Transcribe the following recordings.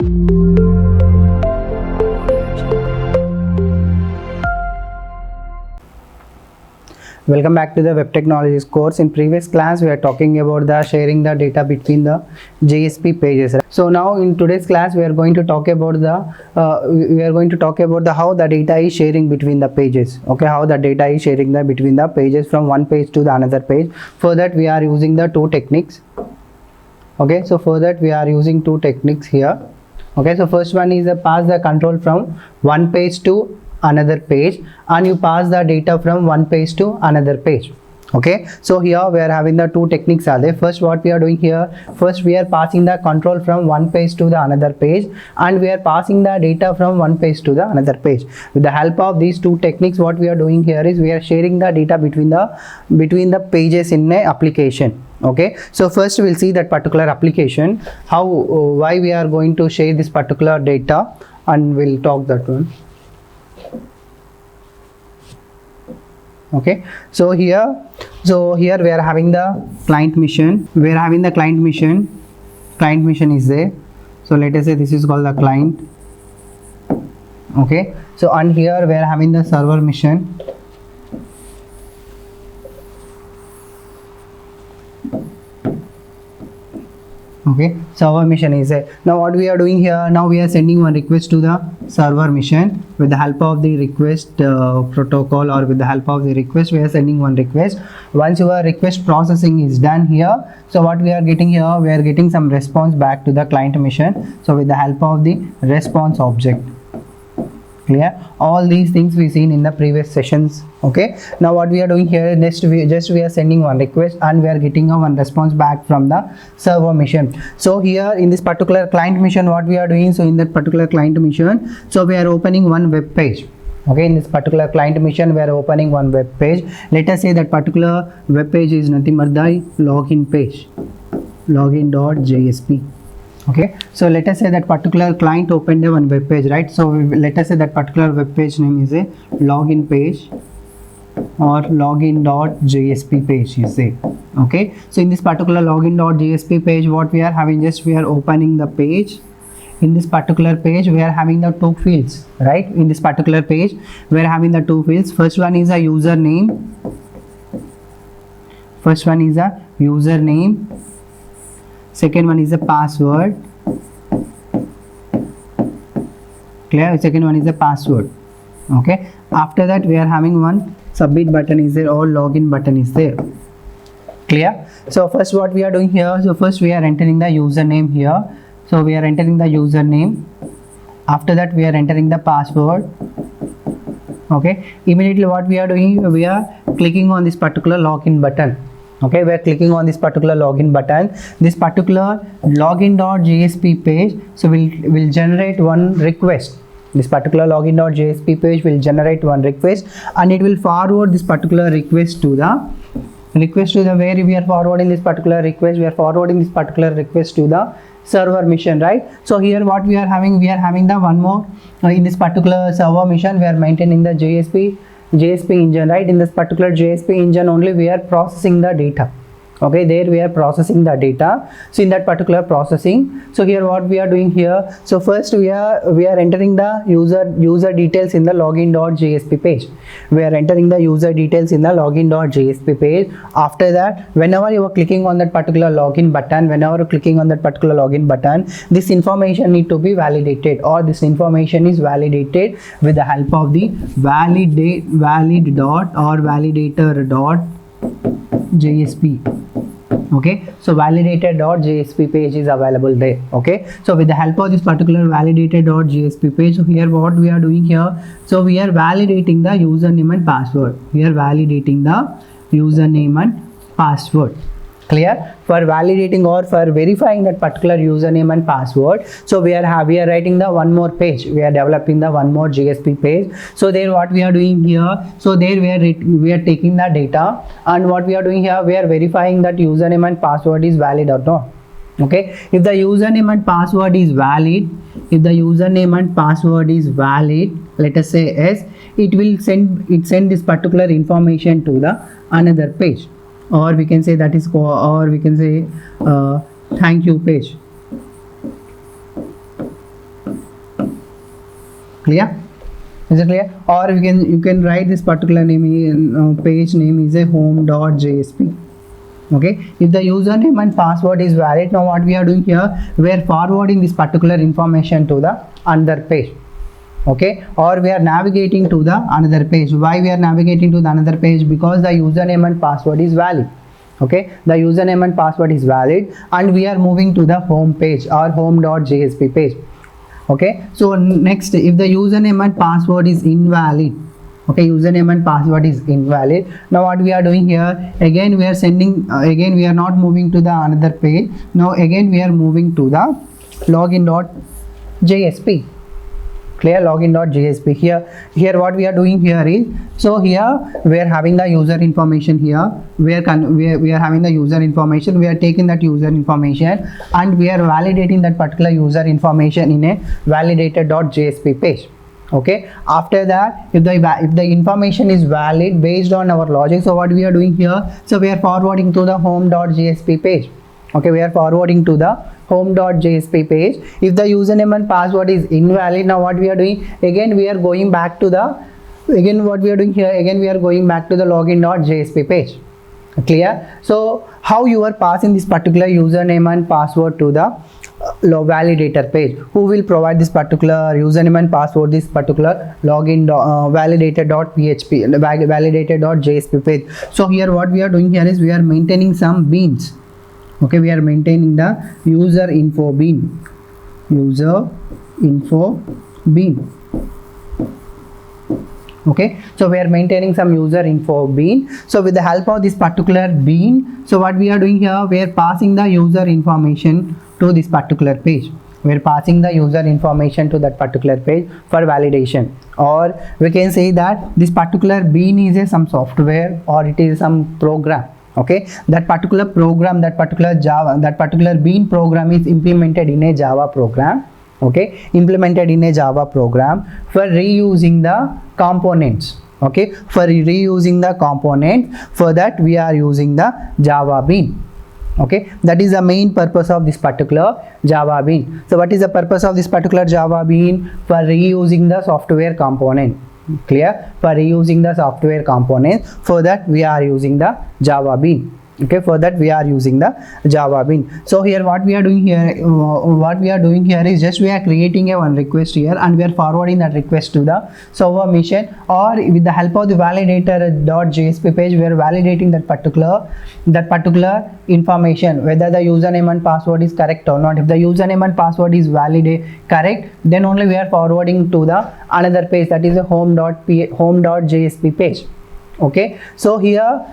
Welcome back to the Web Technologies course. In previous class, we are talking about the sharing the data between the JSP pages. So now in today's class, we are going to talk about the how the data is sharing between the pages. Okay, how the data is sharing between the pages from one page to the another page. For that, we are using the two techniques. Okay, so for that we are using two techniques here. Okay, so first one is pass the control from one page to another page, and you pass the data from one page to another page. Okay, so here we are having the two techniques are there. First, what we are doing here, first we are passing the control from one page to the another page, and we are passing the data from one page to the another page. With the help of these two techniques, what we are doing here is we are sharing the data between the pages in a application. Okay, so first we'll see that particular application, why we are going to share this particular data, and we'll talk that one. Okay, so here we are having the client mission. We are having the client mission is there. So let us say this is called the client. Okay, so and here we are having the server mission. Okay, server mission is there. Now what we are doing here, now we are sending one request to the server mission. With the help of the request protocol, or with the help of the request, we are sending one request. Once your request processing is done here, so what we are getting here, we are getting some response back to the client mission. So with the help of the response object. Clear? All these things we seen in the previous sessions. Okay, now what we are doing here, next we are sending one request, and we are getting one response back from the server mission. So here in this particular client mission, what we are doing, so in that particular client mission, so we are opening one web page. Okay, in this particular client mission, we are opening one web page. Let us say that particular web page is nothing but the login page, login.jsp. Okay, so let us say that particular client opened a one web page, right? So let us say that particular web page name is a login page, or login.jsp page is there. Okay, so in this particular login.jsp page, what we are having, just we are opening the page. In this particular page, we are having the two fields, right? In this particular page, we are having the two fields. First one is a username. Second one is a password. Clear? Second one is a password. Okay, after that we are having one submit button is there, or login button is there. Clear? So first what we are doing here, so first we are entering the username here. So we are entering the username. After that we are entering the password. Okay, immediately what we are doing, we are clicking on this particular login button. Okay, we are clicking on this particular login button. This particular login.jsp page, so will generate one request. This particular login.jsp page will generate one request, and it will forward this particular request to the where we are forwarding this particular request. We are forwarding this particular request to the server mission, right? So here what we are having, the one more in this particular server mission, we are maintaining the JSP engine, right? In this particular JSP engine only we are processing the data. Okay, there we are processing the data. So in that particular processing, so here what we are doing here, so first we are entering the user details in the login.jsp page. We are entering the user details in the login.jsp page. After that, whenever you are clicking on that particular login button, this information need to be validated, or this information is validated with the help of the validator.jsp. Okay, so validator.jsp page is available there. Okay, so with the help of this particular validator.jsp page, so here what we are doing here, so we are validating the username and password. Clear? For validating or for verifying that particular username and password, so we are writing the one more page. We are developing the one more JSP page. So there what we are doing here, so there we are taking the data, and what we are doing here, we are verifying that username and password is valid or not. Okay, if the username and password is valid, let us say yes, it will send this particular information to the another page, or we can say that is thank you page. Clear? Is it clear? Or you can write this particular name in page name is a home.jsp. Okay, if the username and password is valid, now what we are doing here, we are forwarding this particular information to the another page. Okay, or we are navigating to the another page. Why we are navigating to the another page? Because the username and password is valid. Okay, the username and password is valid, and we are moving to the home page or home.jsp page. Okay, so next, if the username and password is invalid, okay, username and password is invalid, now what we are doing here, again we are sending, again we are not moving to the another page, now again we are moving to the login.jsp. Clear? Login.jsp. Here what we are doing here is, so here we are having the user information here, we are having the user information, we are taking that user information and we are validating that particular user information in a validated.jsp page. Okay, after that, if the information is valid based on our logic, so what we are doing here, so we are forwarding to the home.jsp page. Okay, we are forwarding to the home.jsp page. If the username and password is invalid, now what we are doing, again we are going back to the, again what we are doing here, again we are going back to the login.jsp page. Clear? So how you are passing this particular username and password to the validator page? Who will provide this particular username and password, this particular login validator.php validator.jsp page? So here what we are doing here is we are maintaining some beans. Okay, we are maintaining the user info bean. Okay, so we are maintaining some user info bean. So with the help of this particular bean, so what we are doing here, we are passing the user information to this particular page. We are passing the user information to that particular page for validation. Or we can say that this particular bean is some software or it is some program. Okay, that particular program, that particular bean program is implemented in a Java program. Okay, implemented in a Java program for reusing the components. Okay, for reusing the component, for that we are using the Java bean. Okay, that is the main purpose of this particular Java bean. So what is the purpose of this particular Java bean? For reusing the software component. Clear? For reusing the software components, for that we are using the Java bean. Okay, for that we are using the Java bean. So here what we are doing here, is just we are creating a one request here and we are forwarding that request to the server machine, or with the help of the validator.jsp page, we are validating that particular information, whether the username and password is correct or not. If the username and password is correct, then only we are forwarding to the another page, that is a home.jsp page. Okay, so here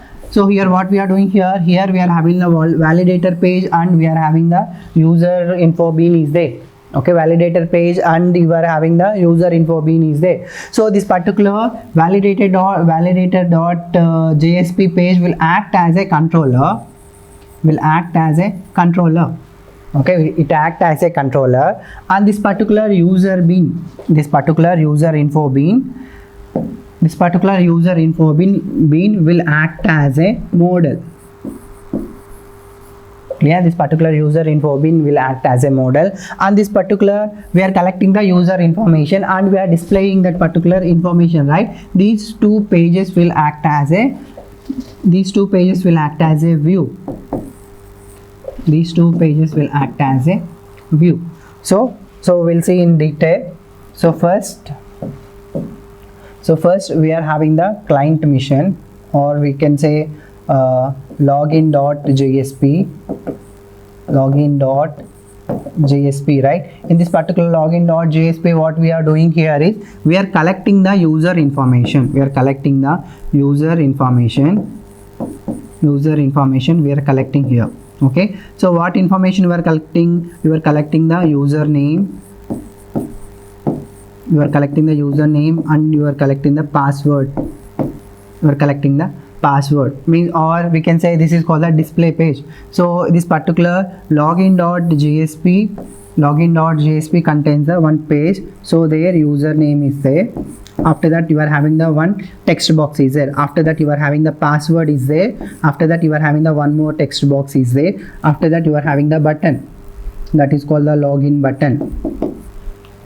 what we are doing here, we are having the validator page and we are having the user info bean is there. Okay, validator page and you are having the user info bean is there. So this particular validator.jsp page will act as a controller. Okay, it acts as a controller, and this particular user info bean will act as a model. Yeah, this particular user info bean will act as a model, and this particular, we are collecting the user information and we are displaying that particular information, right? These two pages will act as a view. So we'll see in detail. So first we are having the client mission, or we can say login.jsp, right? In this particular login.jsp, what we are doing here is we are collecting the user information. We are collecting here. Okay, so what information we are collecting? We are collecting the username. You are collecting the username and you are collecting the password. Means, or we can say this is called the display page. So this particular login.jsp contains the one page. So their username is there. After that you are having the one text box is there. After that you are having the password is there. After that you are having the one more text box is there. After that you are having the button, that is called the login button.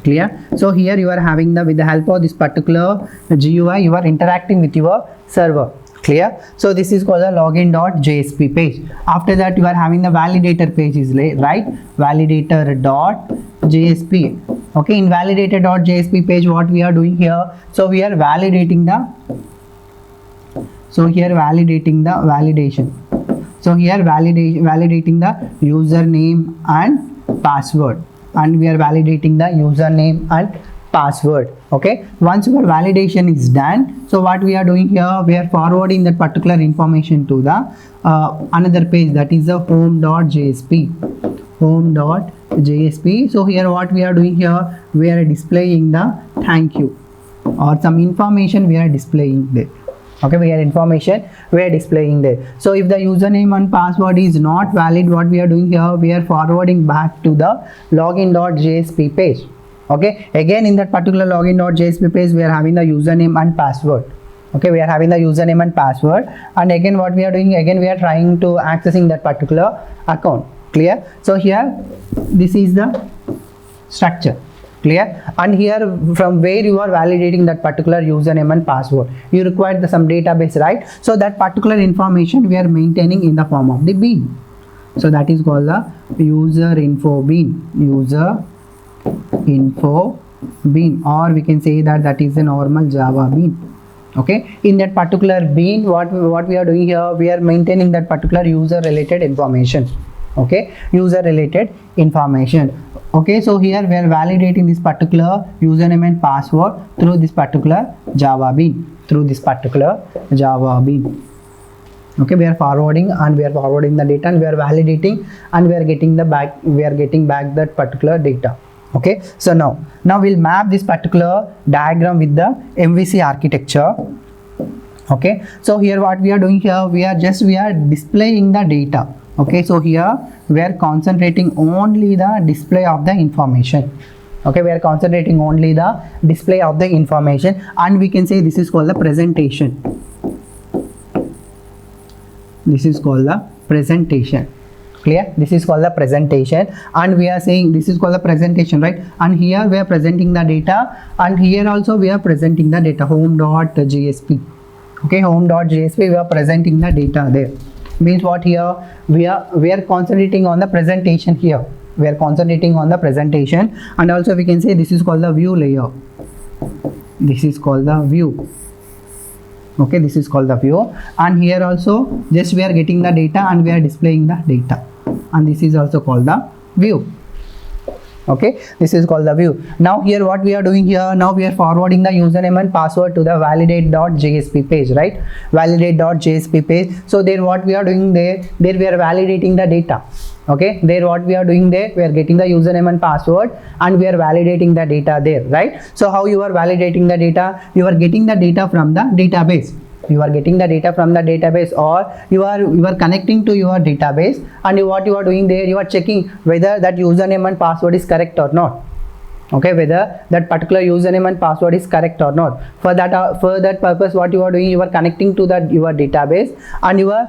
Clear? So here you are having with the help of this particular GUI, you are interacting with your server. Clear? So this is called the login.jsp page. After that you are having the validator page is right, validator.jsp. okay, in validator.jsp page what we are doing here, so we are validating the, so here validating the validation, so here validating the username and password, and we are validating the username and password. Okay, once your validation is done, so what we are doing here, we are forwarding that particular information to the another page, that is the home.jsp. So here what we are doing here, we are displaying the thank you or some information we are displaying there. Okay, we are displaying there. So if the username and password is not valid, what we are doing here, we are forwarding back to the login.jsp page. Okay, again in that particular login.jsp page we are having the username and password. Okay, we are having the username and password, and again what we are doing, again we are trying to accessing that particular account. Clear? So here this is the structure. Clear? And here from where you are validating that particular username and password, you require some database, right? So that particular information we are maintaining in the form of the bean. So that is called the user info bean, or we can say that is a normal Java bean. Okay, in that particular bean what we are doing here, we are maintaining that particular user related information. Okay, user related information. Okay, so here we are validating this particular username and password through this particular Java bean, Okay, we are forwarding the data, and we are validating, and we are getting back that particular data. Okay, so now we'll map this particular diagram with the MVC architecture. Okay, so here what we are doing here, we are displaying the data. Okay, so here we are concentrating only the display of the information. Okay, we are concentrating only the display of the information, and we can say this is called the presentation. Clear? This is called the presentation, and we are saying this is called the presentation, right? And here we are presenting the data, and here also we are presenting the data, home.jsp. Okay, home.jsp, we are presenting the data there. Means what here, we are concentrating on the presentation here. We are concentrating on the presentation, and also we can say this is called the view layer. This is called the view. Okay, this is called the view, and here also just we are getting the data and we are displaying the data, and this is also called the view. Okay, this is called the view. Now here what we are doing here, now we are forwarding the username and password to the validate.jsp page, right? Validate.jsp page. So there what we are doing there we are validating the data. Okay, there what we are doing there, we are getting the username and password, and we are validating the data there, right? So how you are validating the data? You are getting the data from the database. You are getting the data from the database, or you are connecting to your database, and what you are doing there, you are checking whether that username and password is correct or not. Okay, whether that particular username and password is correct or not. For that purpose, what you are doing, you are connecting to your database, and you are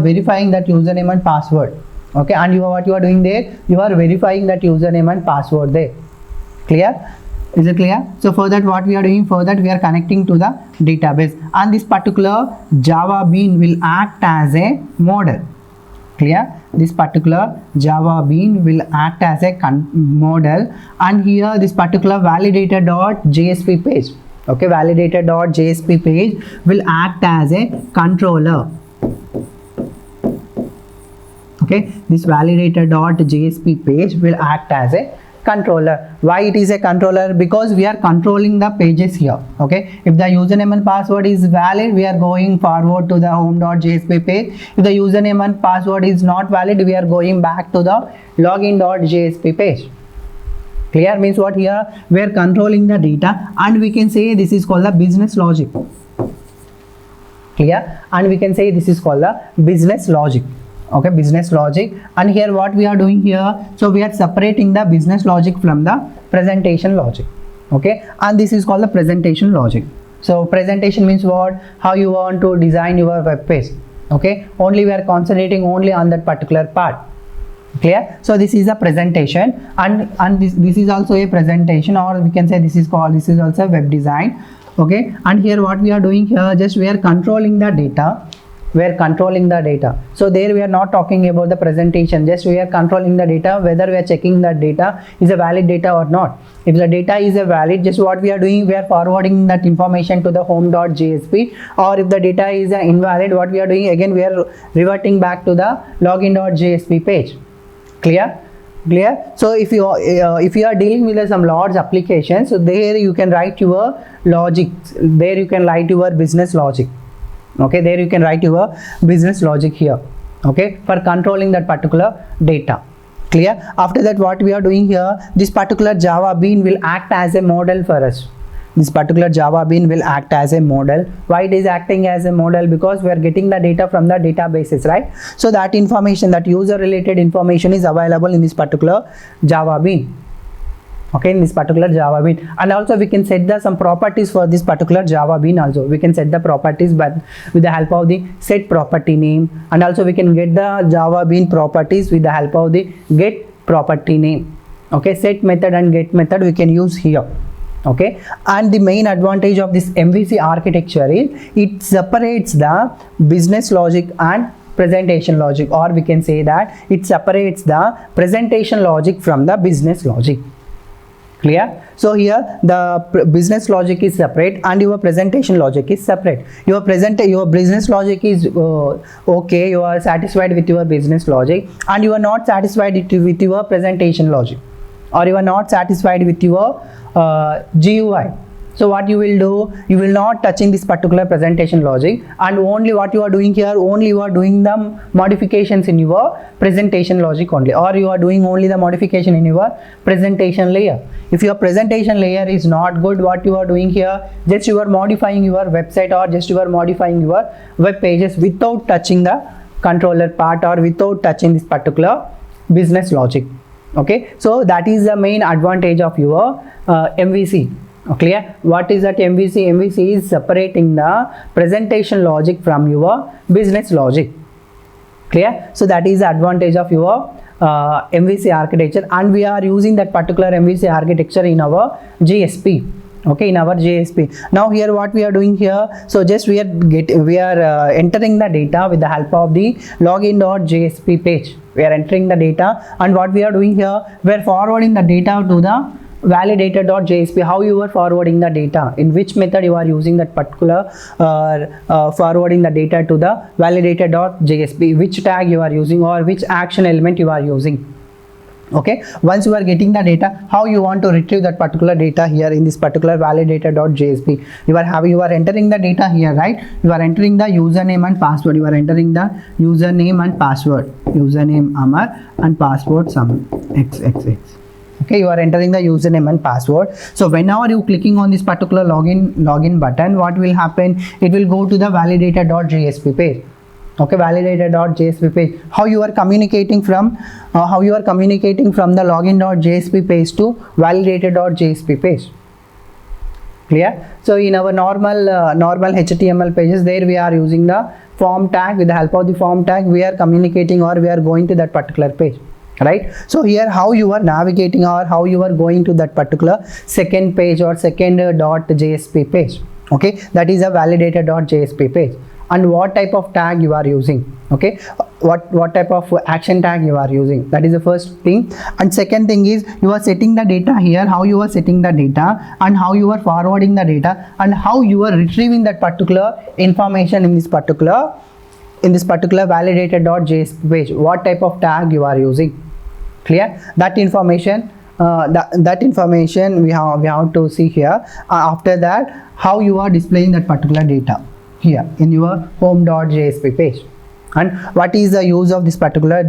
verifying that username and password. Okay, and what you are doing there, you are verifying that username and password there. Clear? Is it clear? So for that what we are doing, for that we are connecting to the database, and this particular Java bean will act as a model. Clear? This particular Java bean will act as a model, and here this particular validator.jsp page. Okay, validator.jsp page will act as a controller. Okay, this validator.jsp page will act as a controller. Why it is a controller? Because we are controlling the pages here. Okay, if the username and password is valid, we are going forward to the home.jsp page. If the username and password is not valid, we are going back to the login.jsp page. Clear? Means what, here we are controlling the data, and we can say this is called the business logic. Clear? And we can say this is called the business logic. Okay, business logic. And here what we are doing here, so we are separating the business logic from the presentation logic. Okay, and this is called the presentation logic. So presentation means what, how you want to design your web page. Okay, only we are concentrating only on that particular part. Clear? So this is a presentation, and this is also a presentation, or we can say this is also web design. Okay, and here what we are doing here, just we are controlling the data. We are controlling the data. So there we are not talking about the presentation, just we are controlling the data, whether we are checking that data is a valid data or not. If the data is a valid, just what we are doing, we are forwarding that information to the home.jsp, or if the data is invalid, what we are doing, again we are reverting back to the login.jsp page. Clear? So if you are dealing with some large applications, so there you can write your logic, there you can write your business logic. Okay, there you can write your business logic here, okay, for controlling that particular data. Clear? After that, what we are doing here, this particular Java Bean will act as a model for us. This particular Java Bean will act as a model. Why it is acting as a model? Because we are getting the data from the databases, right? So that information, that user related information is available in this particular Java Bean. Okay, in this particular Java Bean, and also we can set some properties for this particular Java Bean. Also we can set the properties, but with the help of the set property name, and also we can get the Java Bean properties with the help of the get property name. Okay, set method and get method we can use here. Okay, and the main advantage of this MVC architecture is it separates the business logic and presentation logic, or we can say that it separates the presentation logic from the business logic. Clear? So here the business logic is separate and your presentation logic is separate. Your business logic is okay, you are satisfied with your business logic, and you are not satisfied with your presentation logic, or you are not satisfied with your GUI. So what you will do, you will not touching this particular presentation logic, and only what you are doing here, only you are doing the modifications in your presentation logic only, or you are doing only the modification in your presentation layer. If your presentation layer is not good, what you are doing here, just you are modifying your website, or just you are modifying your web pages without touching the controller part, or without touching this particular business logic. Okay, so that is the main advantage of your MVC. Clear? What is that MVC? MVC is separating the presentation logic from your business logic. Clear? So that is the advantage of your MVC architecture, and we are using that particular MVC architecture in our JSP. Okay, in our JSP. Now here what we are doing here, so just we are entering the data with the help of the login.jsp page. We are entering the data, and what we are doing here, we are forwarding the data to the validator.jsp. How you are forwarding the data, in which method you are using that particular forwarding the data to the validator.jsp, which tag you are using, or which action element you are using. Okay, once you are getting the data, how you want to retrieve that particular data here in this particular validator.jsp. You are entering the data here, right? You are entering the username and password. You are entering the username and password, username Amar and password some xxx. Okay, you are entering the username and password. So whenever you clicking on this particular login button, what will happen? It will go to the validator.jsp page. Okay, validator.jsp page. How you are communicating from the login.jsp page to validator.jsp page. Clear? So in our normal HTML pages, there we are using the form tag. With the help of the form tag, we are communicating, or we are going to that particular page. Right? So here how you are navigating, or how you are going to that particular second page or second .jsp page. Okay, that is a validator.jsp page. And what type of tag you are using. Okay, what type of action tag you are using. That is the first thing. And second thing is, you are setting the data here, how you are setting the data, and how you are forwarding the data, and how you are retrieving that particular information in this particular validator.jsp page. What type of tag you are using. Clear? That information that information we have to see here. After that, how you are displaying that particular data here in your home.jsp page, and what is the use of this particular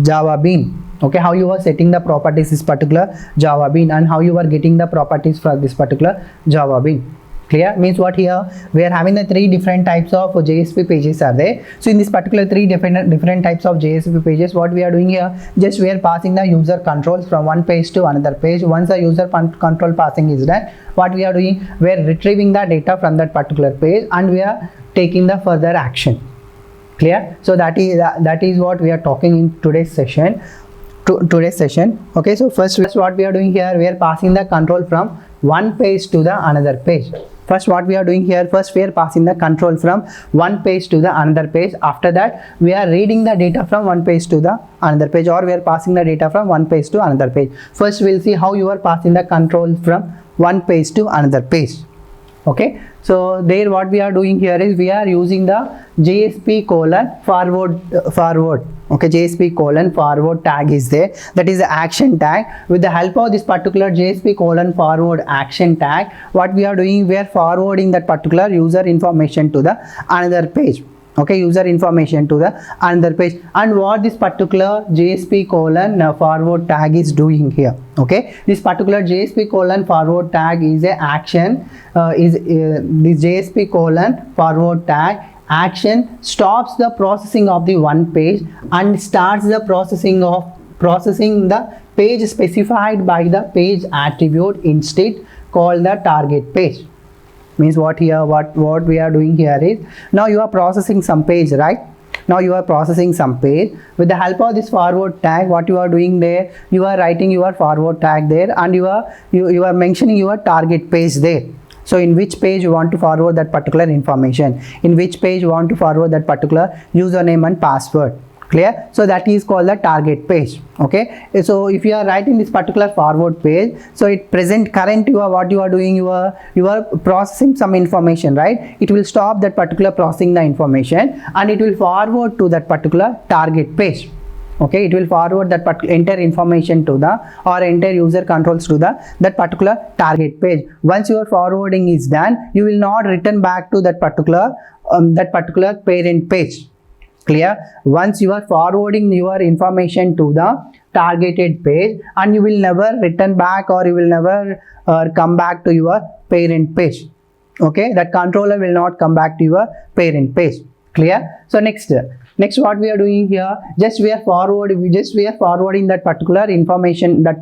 Java Bean. Okay, how you are setting the properties this particular Java Bean, and how you are getting the properties for this particular Java Bean. Clear? Means what here, we are having the three different types of JSP pages are there. So in this particular three different types of JSP pages, what we are doing here, just we are passing the user controls from one page to another page. Once the user control passing is done, what we are doing, we are retrieving the data from that particular page, and we are taking the further action. Clear? So that is what we are talking in today's session. Okay, so first what we are doing here, we are passing the control from one page to the another page. First what we are doing here, first we are passing the control from one page to the another page. After that we are reading the data from one page to the another page, or we are passing the data from one page to another page. First we'll see how you are passing the control from one page to another page. Okay, so there what we are doing here is we are using the JSP colon forward. Okay, JSP colon forward tag is there, that is the action tag. With the help of this particular JSP colon forward action tag, what we are doing, we are forwarding that particular user information to the another page. Okay, user information to the another page. And what this particular JSP colon forward tag is doing here, okay, this particular JSP colon forward tag is a action, this JSP colon forward tag action stops the processing of the one page and starts the processing the page specified by the page attribute instead called the target page. Means what here, what we are doing here is, now you are processing some page, right? Now you are processing some page. With the help of this forward tag, what you are doing there, you are writing your forward tag there, and you are mentioning your target page there. So in which page you want to forward that particular information, in which page you want to forward that particular username and password. Clear? So that is called the target page. Okay, so if you are writing this particular forward page, so it current what you are doing, you are processing some information, right? It will stop that particular processing the information and it will forward to that particular target page. Okay, it will forward that enter information to the, or enter user controls to that particular target page. Once your forwarding is done, you will not return back to that particular parent page. Clear? Once you are forwarding your information to the targeted page, and you will never return back, or you will never come back to your parent page. Okay, that controller will not come back to your parent page. Clear? So next what we are doing here, we are forwarding that particular information, that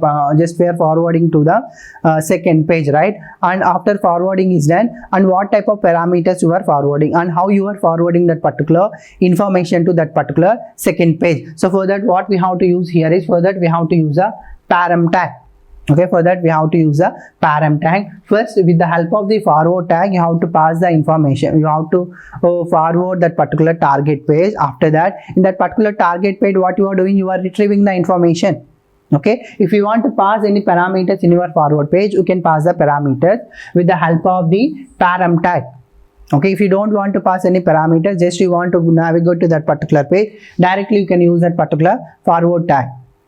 we are forwarding to the second page, right? And after forwarding is done, and what type of parameters you are forwarding and how you are forwarding that particular information to that particular second page. So for that, what we have to use here is, for that we have to use a param tag. Okay, for that we have to use a param tag. First, with the help of the forward tag, you have to pass the information, you have to forward that particular target page. After that, in that particular target page, what you are doing, you are retrieving the information. Okay, if you want to pass any parameters in your forward page, you can pass the parameters with the help of the param tag. Okay, if you don't want to pass any parameters, just you want to navigate to that particular page, directly you can use that particular forward tag.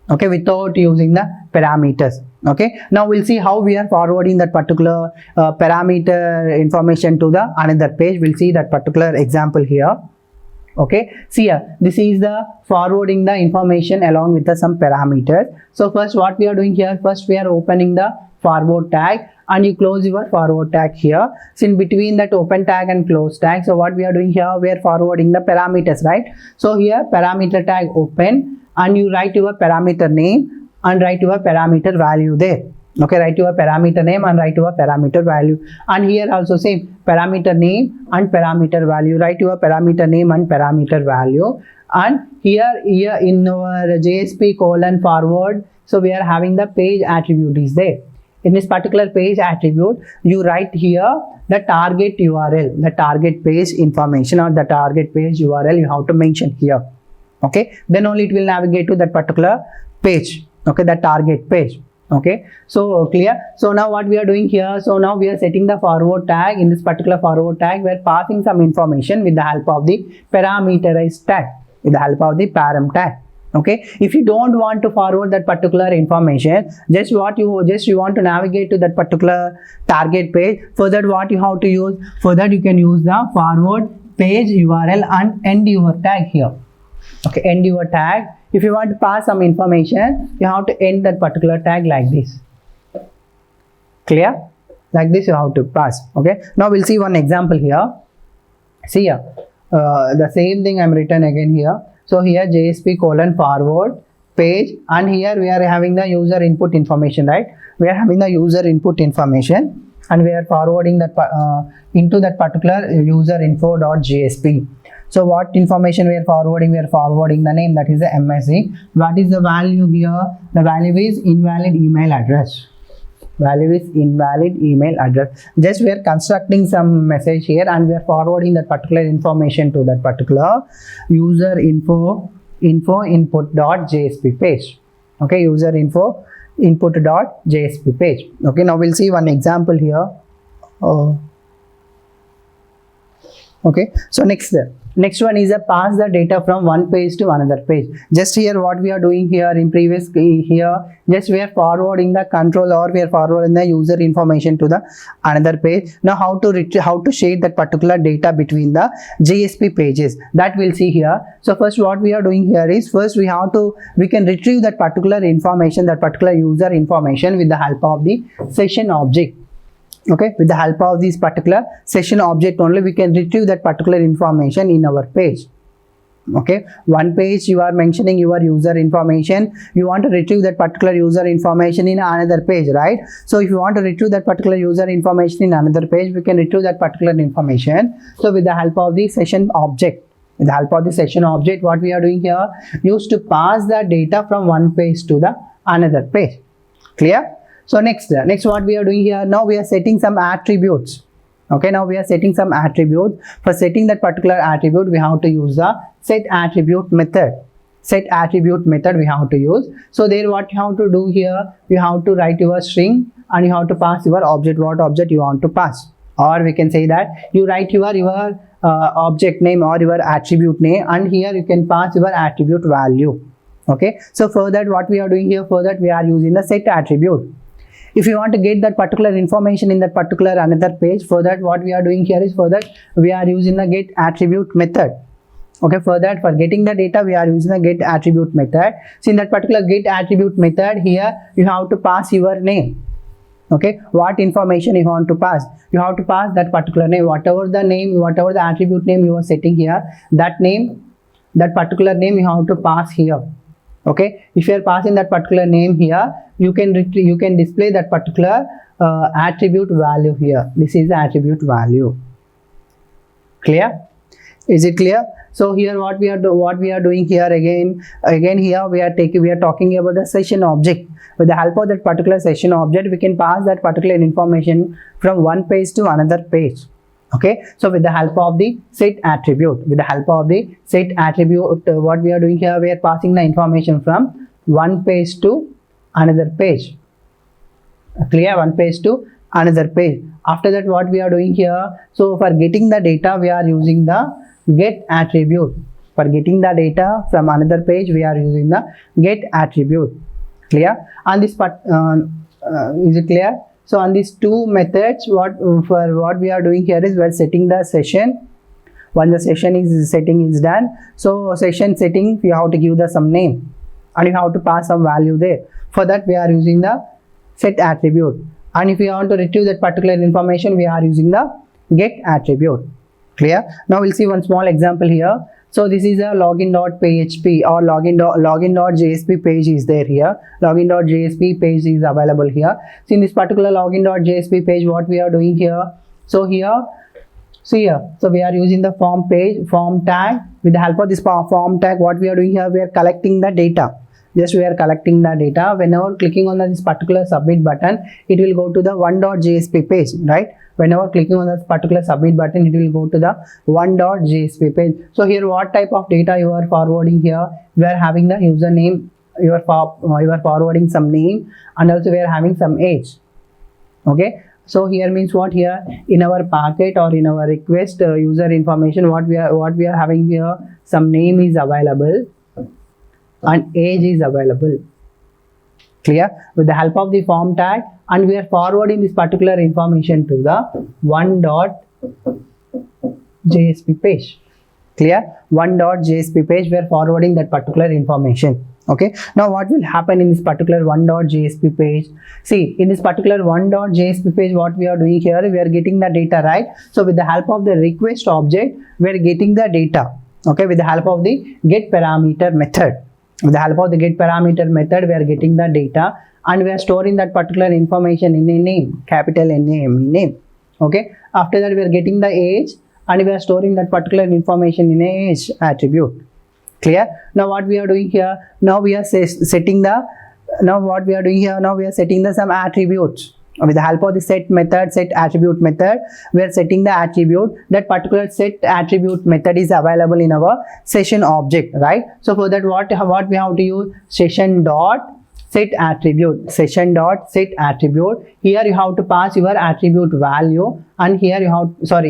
Okay, without using the parameters. Okay, now we'll see how we are forwarding that particular parameter information to the another page. We'll see that particular example here. Okay, see here, this is the forwarding the information along with some parameters. So first what we are doing here, first we are opening the forward tag, and you close your forward tag here. So in between that open tag and close tag, so what we are doing here, we are forwarding the parameters, right? So here parameter tag open, and you write your parameter name and write your parameter value there. Okay, write your parameter name and write your parameter value. And here also same, parameter name and parameter value, write your parameter name and parameter value. And here in our JSP colon forward, so we are having the page attribute is there. In this particular page attribute, you write here the target URL, the target page information, or the target page URL you have to mention here. Okay, then only it will navigate to that particular page. Okay, the target page. Okay, so clear? So now what we are doing here, so now we are setting the forward tag. In this particular forward tag, we are passing some information with the help of the parameterized tag, with the help of the param tag. Okay, if you don't want to forward that particular information, just you want to navigate to that particular target page. For that, what you have to use, for that you can use the forward page URL and end your tag here. Okay, end your tag. If you want to pass some information, you have to end that particular tag like this. Clear? Like this you have to pass. Okay, now we'll see one example here. See here, the same thing I'm written again here. So here JSP colon forward page, and here we are having the user input information, right? We are having the user input information, and we are forwarding that into that particular user info.jsp. So what information we are forwarding? We are forwarding the name, that is the MSC. What is the value here? The value is invalid email address. Value is invalid email address. Just we are constructing some message here and we are forwarding that particular information to that particular user info input.jsp page. Okay, user info input.jsp page. Okay, now we'll see one example here. Okay, so next one is a pass the data from one page to another page. Just here what we are doing here in previous here, just we are forwarding the control or we are forwarding the user information to the another page. Now how to share that particular data between the JSP pages, that we'll see here. So first what we are doing here is, first we can retrieve that particular information, that particular user information with the help of the session object. Okay, with the help of this particular session object only we can retrieve that particular information in our page. Okay, one page you are mentioning your user information, you want to retrieve that particular user information in another page, right? So if you want to retrieve that particular user information in another page, we can retrieve that particular information. So with the help of the session object, with the help of the session object, what we are doing here, used to pass the data from one page to the another page. Clear? So next what we are doing here, now we are setting some attributes. Okay, now we are setting some attributes. For setting that particular attribute, we have to use the set attribute method. Set attribute method we have to use. So there what you have to do here, you have to write your string and you have to pass your object, what object you want to pass. Or we can say that you write your object name or your attribute name, and here you can pass your attribute value. Okay, so for that what we are doing here, for that we are using the set attribute. If you want to get that particular information in that particular another page, for that what we are doing here is, for that we are using the get attribute method. Okay, for that, for getting the data we are using the get attribute method. So in that particular get attribute method, here you have to pass your name. Okay, what information you want to pass, you have to pass that particular name, whatever the attribute name you are setting here, that particular name you have to pass here. Okay, if you are passing that particular name here, you can display that particular attribute value here. This is the attribute value. Clear? Is it clear? So here what we are doing here, again here we are talking about the session object. With the help of that particular session object, we can pass that particular information from one page to another page. Okay, so with the help of the set attribute, what we are doing here, we are passing the information from one page to another page. Clear? One page to another page. After that what we are doing here, so for getting the data we are using the get attribute. For getting the data from another page we are using the get attribute. Clear? On this part, is it clear? So on these two methods, what we are doing here is we are setting the session. Once the setting is done, so session setting you have to give the some name and you have to pass some value there. For that we are using the set attribute, and if you want to retrieve that particular information, we are using the get attribute. Clear? Now we'll see one small example here. So this is a login.php or login.jsp page is there here. Login.jsp page is available here. So in this particular login.jsp page, what we are doing here, so here, so we are using the form tag. With the help of this form tag, what we are doing here, we are collecting the data. Just we are collecting the data. Whenever clicking on this particular submit button, it will go to the one.jsp page, right? Whenever clicking on this particular submit button, it will go to the one.jsp page. So here what type of data you are forwarding here? We are having the username, you are forwarding some name, and also we are having some age. Okay, so here means what, here in our packet or in our request user information, what we are having here, some name is available and age is available. Clear? With the help of the form tag, and we are forwarding this particular information to the one.jsp page. Clear? One.jsp page, we are forwarding that particular information. Okay, now what will happen in this particular one.jsp page? See, in this particular one.jsp page, what we are doing here, we are getting the data, right? So with the help of the request object, we are getting the data. Okay, with the help of the get parameter method. With the help of the get parameter method, we are getting the data and we are storing that particular information in a name, capital name. Okay, after that we are getting the age, and we are storing that particular information in a age attribute. Clear? Now what we are doing here, now we are setting the some attributes. With the help of the set method, set attribute method, we are setting the attribute. That particular set attribute method is available in our session object, right? So for that, what we have to use? Session dot set attribute. Session dot set attribute. Here you have to pass your attribute value, and here you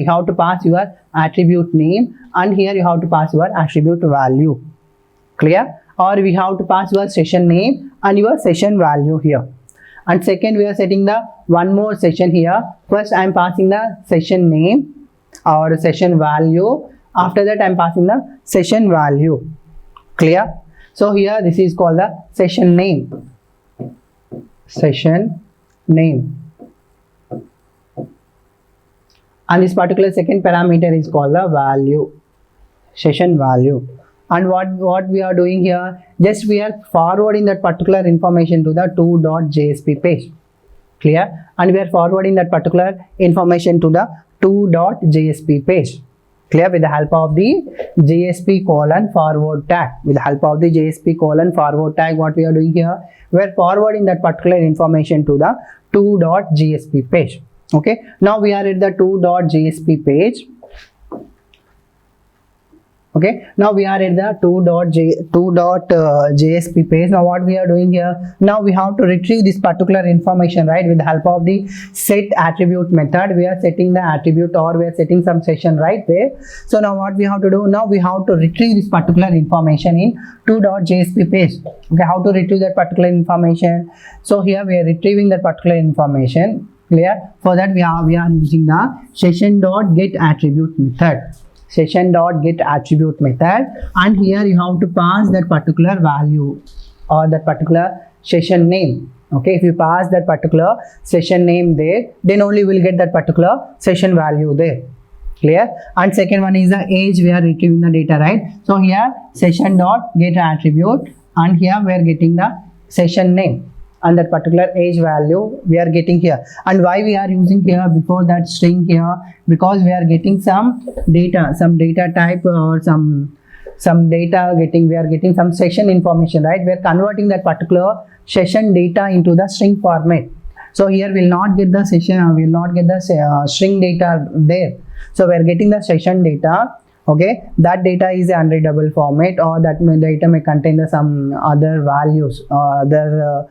have to pass your attribute name, and here you have to pass your attribute value. Clear? Or we have to pass your session name and your session value here. And second, we are setting the one more session here. First, I am passing the session name or session value. After that, I am passing the session value. Clear? So here, this is called the session name. Session name. And this particular second parameter is called the value. Session value. And what we are doing here, just we are forwarding that particular information to the 2.jsp page. Clear? And we are forwarding that particular information to the 2.jsp page. Clear? With the help of the JSP colon forward tag. With the help of the JSP colon forward tag, what we are doing here, we are forwarding that particular information to the 2.jsp page. Okay. Now we are at the 2.jsp page. Okay, now we are at the 2.jsp page. Now what we are doing here, now we have to retrieve this particular information, right? With the help of the set attribute method, we are setting the attribute, or we are setting some session right there. So now what we have to do, now we have to retrieve this particular information in 2.jsp page. Okay, how to retrieve that particular information? So here we are retrieving that particular information. Clear? For that we are using the session.getAttribute method. Session.getAttribute method, and here you have to pass that particular value or that particular session name. Okay, if you pass that particular session name there, then only we'll get that particular session value there. Clear? And second one is the age. We are retrieving the data, right? So here session.getAttribute, and here we are getting the session name and that particular age value we are getting here. And why we are using here before that string here, because we are getting some data type or some data we are getting some session information, right? We are converting that particular session data into the string format. So here we'll not get the session, we'll not get the string data there. So we are getting the session data. Okay, that data is an unreadable format, or that data may contain some other values or other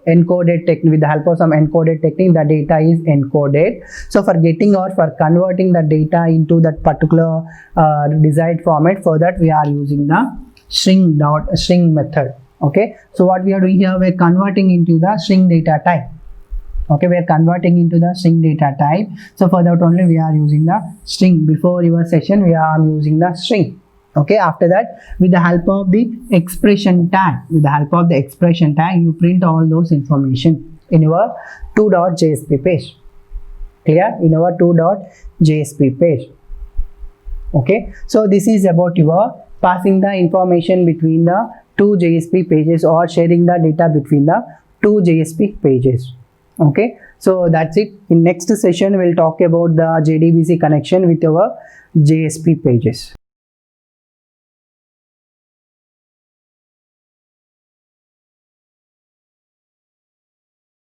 encoded technique. With the help of some encoded technique, the data is encoded. So for getting or for converting the data into that particular desired format, for that we are using the string method. Okay, so what we are doing here, we are converting into the string data type. Okay, we are converting into the string data type. So for that only we are using the string. Before your session we are using the string. Okay, after that, with the help of the expression tag, you print all those information in your 2.jsp page. Clear? In our 2.jsp page. Okay, so this is about your passing the information between the two JSP pages, or sharing the data between the two JSP pages. Okay, so that's it. In next session we'll talk about the JDBC connection with our JSP pages.